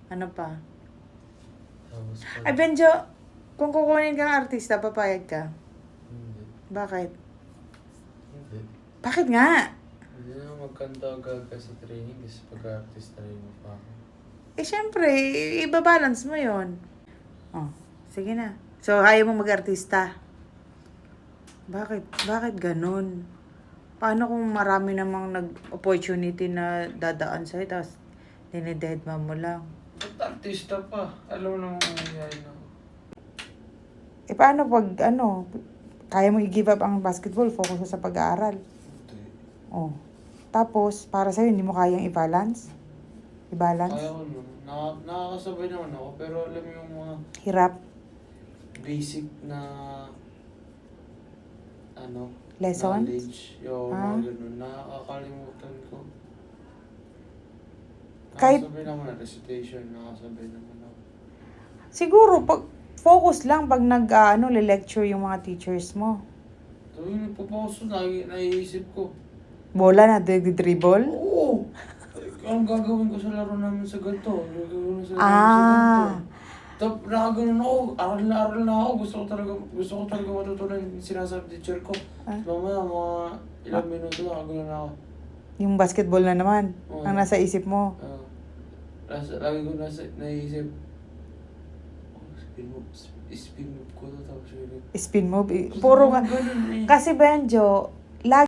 Ano pa? Tapos Ay, Benjo, kung kukunin kang artista, papayag ka. Hindi. Bakit? Hindi. Bakit nga? Hindi na magkanta agad sa training kasi pag-artist rin mo pa ako. Eh, syempre, ibabalance mo yon. Oh, sige na. So, ayaw mo mag-artista. Bakit? Bakit ganun? Paano kung marami namang nag-opportunity na dadaan sa'yo, tapos dinidedma mo lang? Ba't artista pa? Alam mo naman mangyayari na ako. Eh, paano pag, kaya mo i-give up ang basketball, focus ka sa pag-aaral? Hindi. Oh. Tapos, para sa'yo, hindi mo kayang i-balance? I-balance? Kaya ko nun. Nakakasabay naman ako pero alam mo yung mga Hirap? basic na Lessons? knowledge. Yung Ah. mga ganun. Nakakalimutan ko. Kahit- Nakasabay naman na recitation. Nakasabay naman ako. Siguro, pag focus lang pag le-lecture yung mga teachers mo. Tuwing nagpapausok, naiisip ko. Bola na, dribble? Oo! Ang gagawin ko sa laro namin sa ganito. Gagawin ko sa laro sa Ah. ganito. Tapos nakaganon ako, aral na ako. Gusto ko talaga matutunan yung sinasabi teacher ko. Ah. Mamaya, mga ilang minuto nakaganon ako. Yung basketball na naman, Oo. ang nasa isip mo. Lagi ko naisip, spin move ko to tapos yun. Spin move. Puro ka. Ganun eh. Kasi Benjo, lagi